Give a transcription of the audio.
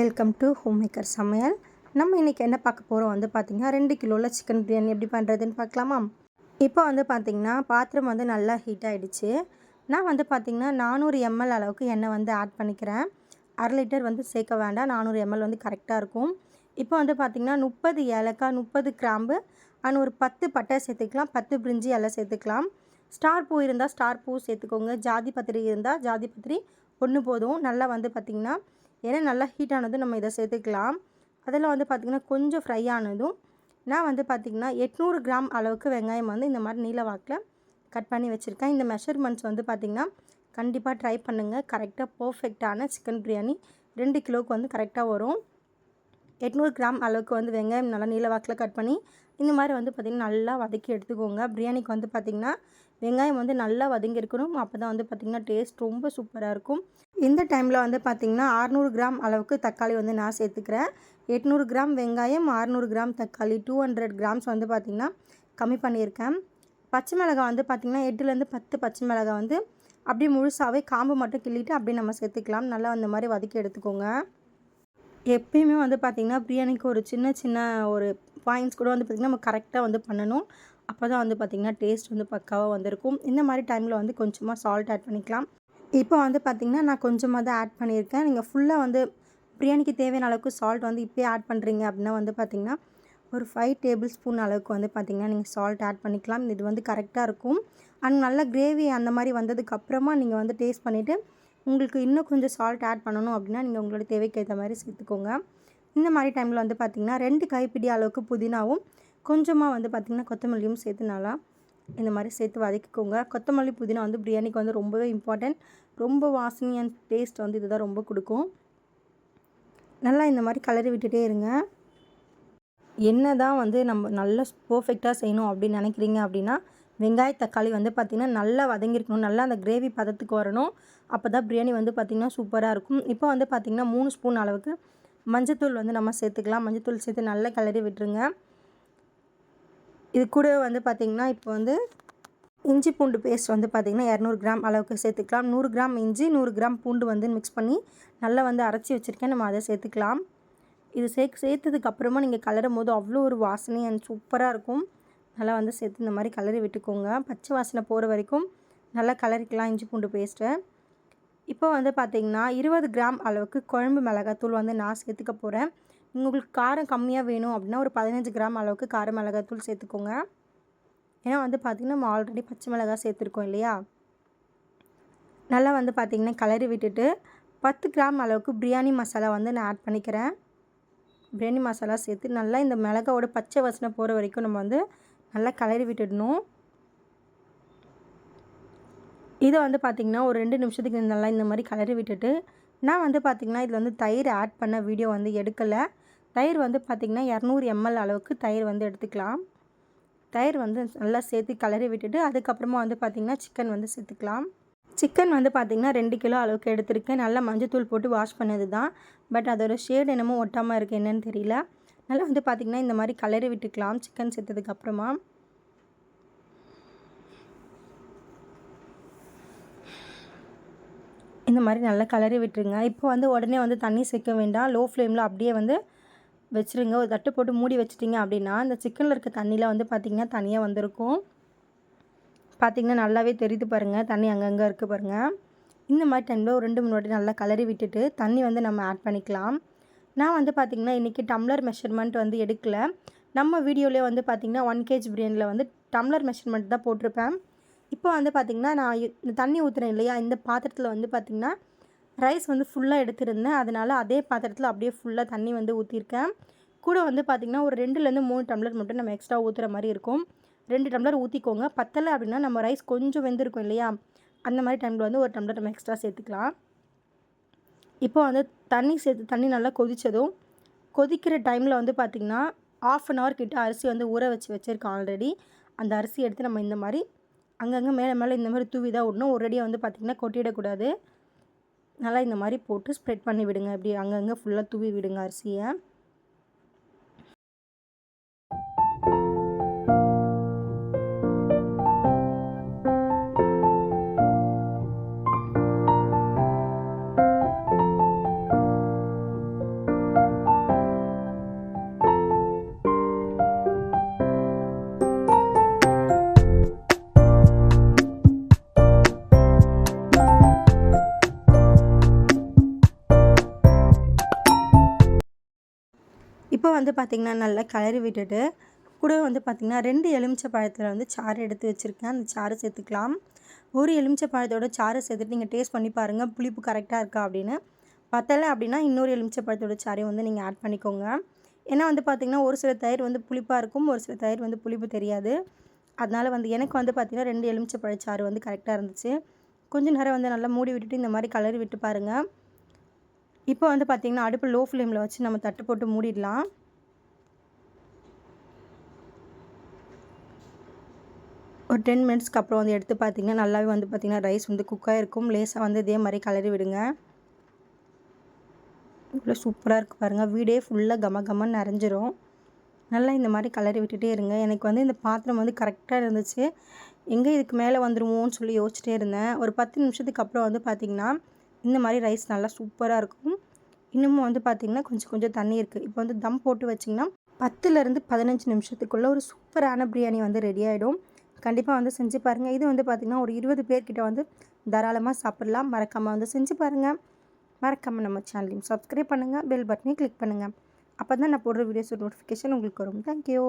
Welcome to home maker சமையல். நம்ம இன்றைக்கி என்ன பார்க்க போகிறோம் வந்து பார்த்திங்கன்னா 2 கிலோவில் சிக்கன் பிரியாணி எப்படி பண்ணுறதுன்னு பார்க்கலாமா? இப்போ வந்து பார்த்திங்கன்னா பாத்திரம் வந்து நல்லா ஹீட் ஆகிடுச்சு. நான் வந்து பார்த்திங்கன்னா 400 ml அளவுக்கு எண்ணெய் வந்து ஆட் பண்ணிக்கிறேன். 1/2 லிட்டர் வந்து சேர்க்க வேண்டாம், 400 ml வந்து கரெக்டாக இருக்கும். இப்போ வந்து பார்த்திங்கன்னா 30 ஏலக்காய், 30 கிராம்பு அண்ட் ஒரு 10 பட்டை சேர்த்துக்கலாம், 10 பிரிஞ்சி இலை சேர்த்துக்கலாம். ஸ்டார் பூ இருந்தால் ஸ்டார் பூ சேர்த்துக்கோங்க, ஜாதி பத்திரி இருந்தால் ஜாதி பத்திரி ஒன்று போதும். நல்லா வந்து பார்த்திங்கன்னா ஏன்னா நல்லா ஹீட் ஆனதும் நம்ம இதை சேர்த்துக்கலாம். அதில் வந்து பார்த்திங்கன்னா கொஞ்சம் ஃப்ரை ஆனதும் நான் வந்து பார்த்திங்கன்னா 800 கிராம் அளவுக்கு வெங்காயம் வந்து இந்த மாதிரி நீல வாக்கில் கட் பண்ணி வச்சுருக்கேன். இந்த மெஷர்மெண்ட்ஸ் வந்து பார்த்திங்கன்னா கண்டிப்பாக ட்ரை பண்ணுங்கள். கரெக்டாக பர்ஃபெக்டான சிக்கன் பிரியாணி 2 கிலோவுக்கு வந்து கரெக்டாக வரும். 800 கிராம் அளவுக்கு வந்து வெங்காயம் நல்லா நீல வாக்கில் கட் பண்ணி இந்த மாதிரி வந்து பார்த்திங்கன்னா நல்லா வதக்கி எடுத்துக்கோங்க. பிரியாணிக்கு வந்து பார்த்திங்கன்னா வெங்காயம் வந்து நல்லா வதங்கியிருக்கணும். அப்போ தான் வந்து பார்த்திங்கன்னா டேஸ்ட் ரொம்ப சூப்பராக இருக்கும். இந்த டைமில் வந்து பார்த்திங்கன்னா 600 கிராம் அளவுக்கு தக்காளி வந்து நான் சேர்த்துக்கிறேன். 800 கிராம் வெங்காயம், 600 கிராம் தக்காளி, 200 கிராம்ஸ் வந்து பார்த்திங்கன்னா கம்மி பண்ணியிருக்கேன். பச்சை மிளகாய் வந்து பார்த்திங்கன்னா 8லேருந்து 10 பச்சை மிளகாய் வந்து அப்படியே முழுசாகவே காம்பு மட்டும் கிள்ளிட்டு அப்படியே நம்ம சேர்த்துக்கலாம். நல்லா அந்த மாதிரி வதக்கி எடுத்துக்கோங்க. எப்பயுமே வந்து பார்த்திங்கன்னா பிரியாணிக்கு ஒரு சின்ன ஒரு பாயிண்ட்ஸ் கூட வந்து பார்த்திங்கன்னா நம்ம கரெக்டாக வந்து பண்ணணும். அப்போ தான் வந்து பார்த்திங்கன்னா டேஸ்ட் வந்து பக்காவாக வந்திருக்கும். இந்த மாதிரி டைமில் வந்து கொஞ்சமாக சால்ட் ஆட் பண்ணிக்கலாம். இப்போ வந்து பார்த்திங்கன்னா நான் கொஞ்சமாக தான் ஆட் பண்ணியிருக்கேன். நீங்கள் ஃபுல்லாக வந்து பிரியாணிக்கு தேவையான அளவுக்கு சால்ட் வந்து இப்போயே ஆட் பண்ணுறீங்க அப்படின்னா வந்து பார்த்திங்கன்னா ஒரு 5 டேபிள் ஸ்பூன் அளவுக்கு வந்து பார்த்திங்கன்னா நீங்கள் சால்ட் ஆட் பண்ணிக்கலாம். இது வந்து கரெக்டாக இருக்கும். அண்ட் நல்லா கிரேவி அந்த மாதிரி வந்ததுக்கப்புறமா நீங்கள் வந்து டேஸ்ட் பண்ணிவிட்டு உங்களுக்கு இன்னும் கொஞ்சம் சால்ட் ஆட் பண்ணணும் அப்படின்னா நீங்கள் உங்களோட தேவைக்கு ஏற்ற மாதிரி சேர்த்துக்கோங்க. இந்த மாதிரி டைமில் வந்து பார்த்திங்கன்னா 2 கைப்பிடி அளவுக்கு புதினாவும் கொஞ்சமாக வந்து பார்த்திங்கன்னா கொத்தமல்லியும் சேர்த்து நல்லா இந்த மாதிரி சேர்த்து வதக்கிக்கோங்க. கொத்தமல்லி புதினா வந்து பிரியாணிக்கு வந்து ரொம்பவே இம்பார்ட்டன்ட். ரொம்ப வாசனை அண்ட் டேஸ்ட் வந்து இதுதான் ரொம்ப கொடுக்கும். நல்லா இந்த மாதிரி கலரி விட்டுட்டே இருங்க. என்ன தான் வந்து நம்ம நல்லா பர்ஃபெக்டாக செய்யணும் அப்படின்னு நினைக்கிறீங்க அப்படின்னா வெங்காய தக்காளி வந்து பார்த்திங்கன்னா நல்லா வதங்கியிருக்கணும். நல்லா அந்த கிரேவி பதத்துக்கு வரணும். அப்போ தான் பிரியாணி வந்து பார்த்திங்கன்னா சூப்பராக இருக்கும். இப்போ வந்து பார்த்திங்கன்னா 3 ஸ்பூன் அளவுக்கு மஞ்சத்தூள் வந்து நம்ம சேர்த்துக்கலாம். மஞ்சத்தூள் சேர்த்து நல்லா கிளறி விட்டுருங்க. இது கூட வந்து பார்த்திங்கன்னா இப்போ வந்து இஞ்சி பூண்டு பேஸ்ட் வந்து பார்த்திங்கன்னா 200 கிராம் அளவுக்கு சேர்த்துக்கலாம். 100 கிராம் இஞ்சி, 100 கிராம் பூண்டு வந்து மிக்ஸ் பண்ணி நல்லா வந்து அரைச்சி வச்சுருக்கேன். நம்ம அதை சேர்த்துக்கலாம். இது சேர்த்ததுக்கப்புறமா நீங்கள் கலரும் போது அவ்வளோ ஒரு வாசனை அண்ட் சூப்பராக இருக்கும். நல்லா வந்து சேர்த்து இந்த மாதிரி கலரி விட்டுக்கோங்க. பச்சை வாசனை போகிற வரைக்கும் நல்லா கலரிக்கலாம் இஞ்சி பூண்டு பேஸ்ட்டை. இப்போ வந்து பார்த்திங்கன்னா 20 கிராம் அளவுக்கு குழம்பு மிளகாத்தூள் வந்து நான் சேர்த்துக்க போகிறேன். உங்களுக்கு காரம் கம்மியாக வேணும் அப்படின்னா ஒரு 15 கிராம் அளவுக்கு கார மிளகாத்தூள் சேர்த்துக்கோங்க. ஏன்னா வந்து பார்த்திங்கன்னா நம்ம ஆல்ரெடி பச்சை மிளகாய் சேர்த்துருக்கோம் இல்லையா. நல்லா வந்து பார்த்திங்கன்னா கலரி விட்டுட்டு 10 கிராம் அளவுக்கு பிரியாணி மசாலா வந்து நான் ஆட் பண்ணிக்கிறேன். பிரியாணி மசாலா சேர்த்து நல்லா இந்த மிளகாவோட பச்சை வாசனை போகிற வரைக்கும் நம்ம வந்து நல்லா கலரி விட்டுடணும். இதை வந்து பார்த்திங்கன்னா ஒரு 2 நிமிஷத்துக்கு நல்லா இந்த மாதிரி கலரி விட்டுட்டு நான் வந்து பார்த்திங்கன்னா இதில் வந்து தயிர் ஆட் பண்ண வீடியோ வந்து எடுக்கலை. தயிர் வந்து பார்த்திங்கன்னா 200 ml அளவுக்கு தயிர் வந்து எடுத்துக்கலாம். தயிர் வந்து நல்லா சேர்த்து கலரி விட்டுட்டு அதுக்கப்புறமா வந்து பார்த்திங்கன்னா சிக்கன் வந்து சேர்த்துக்கலாம். சிக்கன் வந்து பார்த்திங்கன்னா 2 கிலோ அளவுக்கு எடுத்திருக்கேன். நல்லா மஞ்சத்தூள் போட்டு வாஷ் பண்ணது தான். பட் அதோட ஷேட் என்னமோ ஒட்டாமல் இருக்குது, என்னன்னு தெரியல. நல்லா வந்து பார்த்திங்கன்னா இந்த மாதிரி கலரி விட்டுக்கலாம் சிக்கன் சேர்த்ததுக்கப்புறமா. இந்த மாதிரி நல்லா கலரி விட்டுருங்க. இப்போ வந்து உடனே வந்து தண்ணி சேர்க்க வேண்டாம். லோ ஃப்ளேமில் அப்படியே வந்து வச்சுருங்க. ஒரு தட்டு போட்டு மூடி வச்சிட்டிங்க அப்படின்னா இந்த சிக்கனில் இருக்க தண்ணியில் வந்து பார்த்திங்கன்னா தனியாக வந்திருக்கும். பார்த்திங்கன்னா நல்லாவே தெரியுது பாருங்கள், தண்ணி அங்கங்கே இருக்குது பாருங்கள். இந்த மாதிரி டைமில் ஒரு 2-3 வாட்டி நல்லா கலரி விட்டுட்டு தண்ணி வந்து நம்ம ஆட் பண்ணிக்கலாம். நான் வந்து பார்த்திங்கன்னா இன்றைக்கி டம்ளர் மெஷர்மெண்ட் வந்து எடுக்கல. நம்ம வீடியோலேயே வந்து பார்த்திங்கன்னா 1 kg பிரியாணியில் வந்து டம்ளர் மெஷர்மெண்ட் தான் போட்டிருப்பேன். இப்போ வந்து பார்த்திங்கன்னா நான் இந்த தண்ணி ஊற்றுறேன் இல்லையா, இந்த பாத்திரத்தில் வந்து பார்த்திங்கன்னா ரைஸ் வந்து ஃபுல்லாக எடுத்துருந்தேன். அதனால் அதே பாத்திரத்தில் அப்படியே ஃபுல்லாக தண்ணி வந்து ஊற்றிருக்கேன். கூட வந்து பார்த்திங்கன்னா ஒரு 2லேருந்து 3 டம்ளர் மட்டும் நம்ம எக்ஸ்ட்ரா ஊற்றுற மாதிரி இருக்கும். 2 டம்ளர் ஊற்றிக்கோங்க. பத்தலை அப்படின்னா நம்ம ரைஸ் கொஞ்சம் வெந்திருக்கும் இல்லையா, அந்த மாதிரி டைமில் வந்து 1 டம்ளர் நம்ம எக்ஸ்ட்ரா சேர்த்துக்கலாம். இப்போ வந்து தண்ணி நல்லா கொதித்ததும் கொதிக்கிற டைமில் வந்து பார்த்திங்கன்னா 1/2 hour கிட்ட அரிசி வந்து ஊற வச்சுருக்கேன் ஆல்ரெடி. அந்த அரிசி எடுத்து நம்ம இந்த மாதிரி அங்கங்கே மேலே இந்த மாதிரி தூவி தான் விடணும். ஒரேடியாக வந்து பார்த்திங்கன்னா கொட்டிடக்கூடாது. நல்லா இந்த மாதிரி போட்டு ஸ்ப்ரெட் பண்ணி விடுங்க. இப்படி அங்கங்கே ஃபுல்லாக தூவி விடுங்க அரிசியை. வந்து பார்த்திங்கன்னா நல்லா கிளறி விட்டுட்டு கூட வந்து பார்த்திங்கன்னா 2 எலுமிச்சை பழத்தில் வந்து சாறு எடுத்து வச்சுருக்கேன். அந்த சாறு சேர்த்துக்கலாம். ஒரு எலுமிச்சை பழத்தோட சாறு சேர்த்துட்டு நீங்கள் டேஸ்ட் பண்ணி பாருங்கள், புளிப்பு கரெக்டாக இருக்கா அப்படின்னு. பத்தலை அப்படின்னா இன்னொரு எலுமிச்சை பழத்தோட சாறையும் வந்து நீங்கள் ஆட் பண்ணிக்கோங்க. ஏன்னா வந்து பார்த்திங்கன்னா ஒரு சில தயிர் வந்து புளிப்பாக இருக்கும், ஒரு சில தயிர் வந்து புளிப்பு தெரியாது. அதனால் வந்து எனக்கு வந்து பார்த்திங்கன்னா 2 எலுமிச்சை பழச்சாறு வந்து கரெக்டாக இருந்துச்சு. கொஞ்சம் நேரம் வந்து நல்லா மூடி விட்டுட்டு இந்த மாதிரி கலரி விட்டு பாருங்கள். இப்போ வந்து பார்த்திங்கன்னா அடுப்பு லோ ஃப்ளேமில் வச்சு நம்ம தட்டு போட்டு மூடிடலாம். ஒரு 10 மினிட்ஸ்க்கு அப்புறம் வந்து எடுத்து பார்த்திங்கன்னா நல்லாவே வந்து பார்த்திங்கன்னா ரைஸ் வந்து குக்காக இருக்கும். லேசாக வந்து இதே மாதிரி கலரி விடுங்க. இவ்வளோ சூப்பராக இருக்குது பாருங்கள். வீடே ஃபுல்லாக கமகமன்னு நிறைஞ்சிரும். நல்லா இந்த மாதிரி கலரி விட்டுட்டே இருங்க. எனக்கு வந்து இந்த பாத்திரம் வந்து கரெக்டாக இருந்துச்சு. எங்கே இதுக்கு மேலே வந்துருமோன்னு சொல்லி யோசிச்சிட்டே இருந்தேன். ஒரு 10 நிமிஷத்துக்கு அப்புறம் வந்து பார்த்திங்கன்னா இந்த மாதிரி ரைஸ் நல்லா சூப்பராக இருக்கும். இன்னமும் வந்து பார்த்திங்கன்னா கொஞ்சம் கொஞ்சம் தண்ணி இருக்குது. இப்போ வந்து தம் போட்டு வச்சிங்கன்னா 10லேருந்து 15 நிமிஷத்துக்குள்ளே ஒரு சூப்பரான பிரியாணி வந்து ரெடி ஆகிடும். கண்டிப்பாக வந்து செஞ்சு பாருங்கள். இது வந்து பார்த்திங்கன்னா ஒரு 20 பேர்கிட்ட வந்து தாராளமாக சாப்பிட்லாம். மறக்காமல் வந்து செஞ்சு பாருங்கள். மறக்காமல் நம்ம சேனலையும் சப்ஸ்கிரைப் பண்ணுங்கள், பெல் பட்டனையும் கிளிக் பண்ணுங்கள். அப்போ தான் நான் போடுற வீடியோஸோட நோட்டிஃபிகேஷன் உங்களுக்கு வரும். தேங்க்யூ.